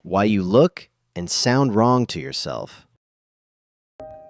why you look and sound wrong to yourself.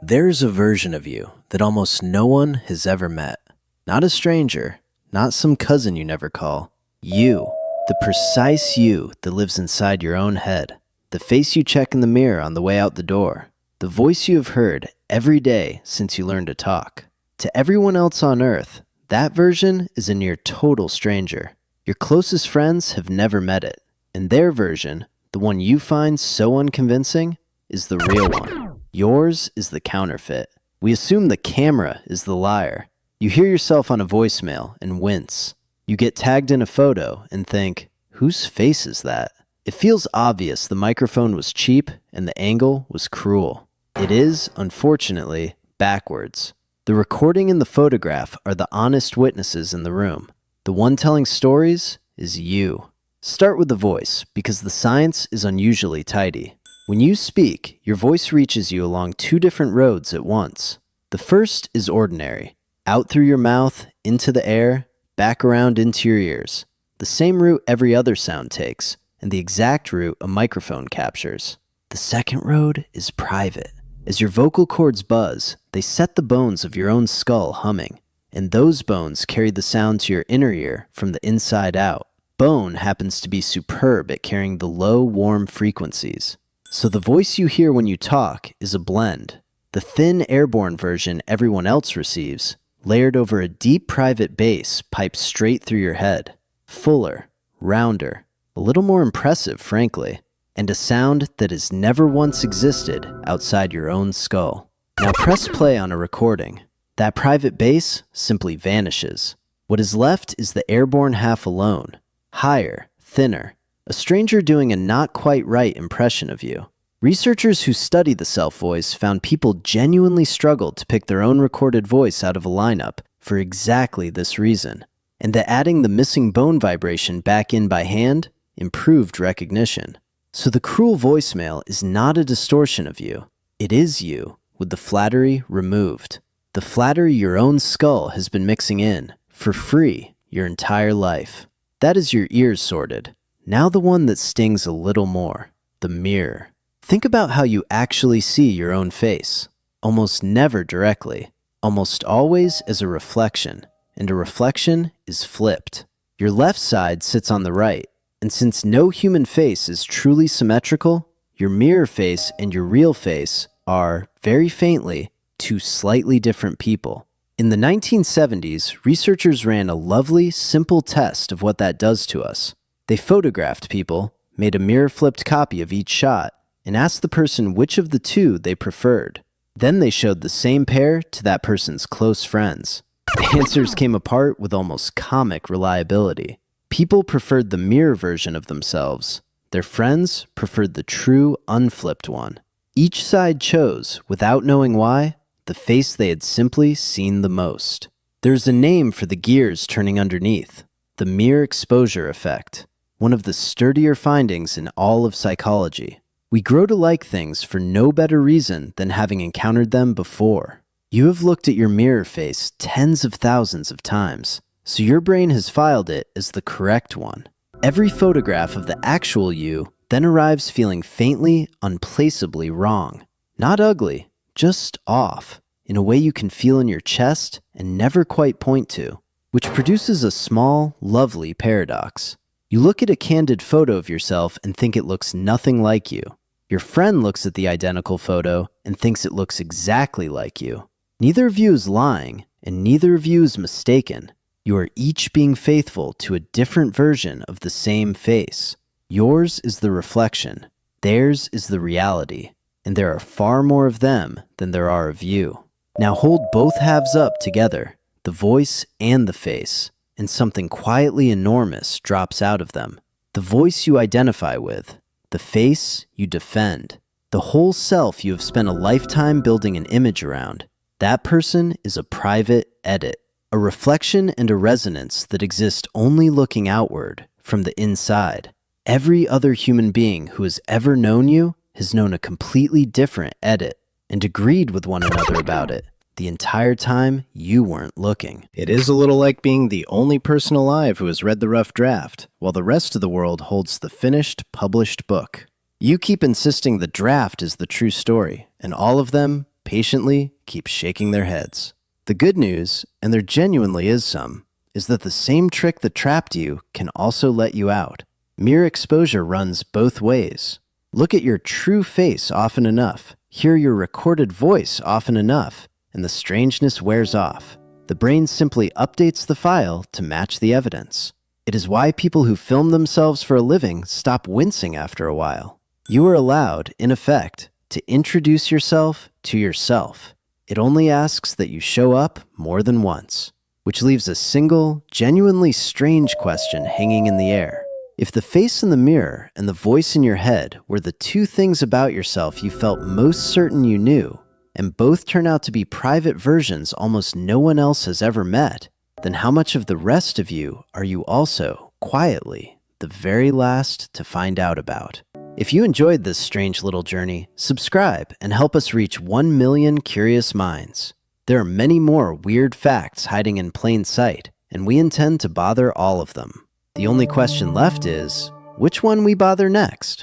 There's a version of you that almost no one has ever met. Not a stranger, not some cousin you never call. You, the precise you that lives inside your own head. The face you check in the mirror on the way out the door. The voice you have heard every day since you learned to talk. To everyone else on earth, that version is a near total stranger. Your closest friends have never met it. And their version, the one you find so unconvincing, is the real one. Yours is the counterfeit. We assume the camera is the liar. You hear yourself on a voicemail and wince. You get tagged in a photo and think, whose face is that? It feels obvious the microphone was cheap and the angle was cruel. It is, unfortunately, backwards. The recording and the photograph are the honest witnesses in the room. The one telling stories is you. Start with the voice, because the science is unusually tidy. When you speak, your voice reaches you along two different roads at once. The first is ordinary. Out through your mouth, into the air, back around into your ears. The same route every other sound takes, and the exact route a microphone captures. The second road is private. As your vocal cords buzz, they set the bones of your own skull humming, and those bones carry the sound to your inner ear from the inside out. Bone happens to be superb at carrying the low, warm frequencies. So the voice you hear when you talk is a blend. The thin, airborne version everyone else receives, layered over a deep private bass piped straight through your head. Fuller, rounder, a little more impressive, frankly, and a sound that has never once existed outside your own skull. Now press play on a recording. That private bass simply vanishes. What is left is the airborne half alone. Higher, thinner, a stranger doing a not quite right impression of you. Researchers who studied the self-voice found people genuinely struggled to pick their own recorded voice out of a lineup for exactly this reason, and that adding the missing bone vibration back in by hand improved recognition. So the cruel voicemail is not a distortion of you. It is you, with the flattery removed. The flattery your own skull has been mixing in, for free, your entire life. That is your ears sorted. Now the one that stings a little more, the mirror. Think about how you actually see your own face. Almost never directly, almost always as a reflection, and a reflection is flipped. Your left side sits on the right, and since no human face is truly symmetrical, your mirror face and your real face are, very faintly, two slightly different people. In the 1970s, researchers ran a lovely, simple test of what that does to us. They photographed people, made a mirror-flipped copy of each shot, and asked the person which of the two they preferred. Then they showed the same pair to that person's close friends. The answers came apart with almost comic reliability. People preferred the mirror version of themselves. Their friends preferred the true, unflipped one. Each side chose, without knowing why, the face they had simply seen the most. There's a name for the gears turning underneath, the mirror exposure effect, one of the sturdier findings in all of psychology. We grow to like things for no better reason than having encountered them before. You have looked at your mirror face tens of thousands of times, so your brain has filed it as the correct one. Every photograph of the actual you then arrives feeling faintly, unplaceably wrong. Not ugly, just off, in a way you can feel in your chest and never quite point to, which produces a small, lovely paradox. You look at a candid photo of yourself and think it looks nothing like you. Your friend looks at the identical photo and thinks it looks exactly like you. Neither of you is lying, and neither of you is mistaken. You are each being faithful to a different version of the same face. Yours is the reflection. Theirs is the reality. And there are far more of them than there are of you. Now hold both halves up together, the voice and the face, and something quietly enormous drops out of them. The voice you identify with, the face you defend, the whole self you have spent a lifetime building an image around. That person is a private edit, a reflection and a resonance that exist only looking outward from the inside. Every other human being who has ever known you has known a completely different edit and agreed with one another about it the entire time you weren't looking. It is a little like being the only person alive who has read the rough draft, while the rest of the world holds the finished, published book. You keep insisting the draft is the true story, and all of them, patiently, keep shaking their heads. The good news, and there genuinely is some, is that the same trick that trapped you can also let you out. Mere exposure runs both ways. Look at your true face often enough, hear your recorded voice often enough, and the strangeness wears off. The brain simply updates the file to match the evidence. It is why people who film themselves for a living stop wincing after a while. You are allowed, in effect, to introduce yourself to yourself. It only asks that you show up more than once, which leaves a single, genuinely strange question hanging in the air. If the face in the mirror and the voice in your head were the two things about yourself you felt most certain you knew, and both turn out to be private versions almost no one else has ever met, then how much of the rest of you are you also, quietly, the very last to find out about? If you enjoyed this strange little journey, subscribe and help us reach 1 million curious minds. There are many more weird facts hiding in plain sight, and we intend to bother all of them. The only question left is, which one we bother next?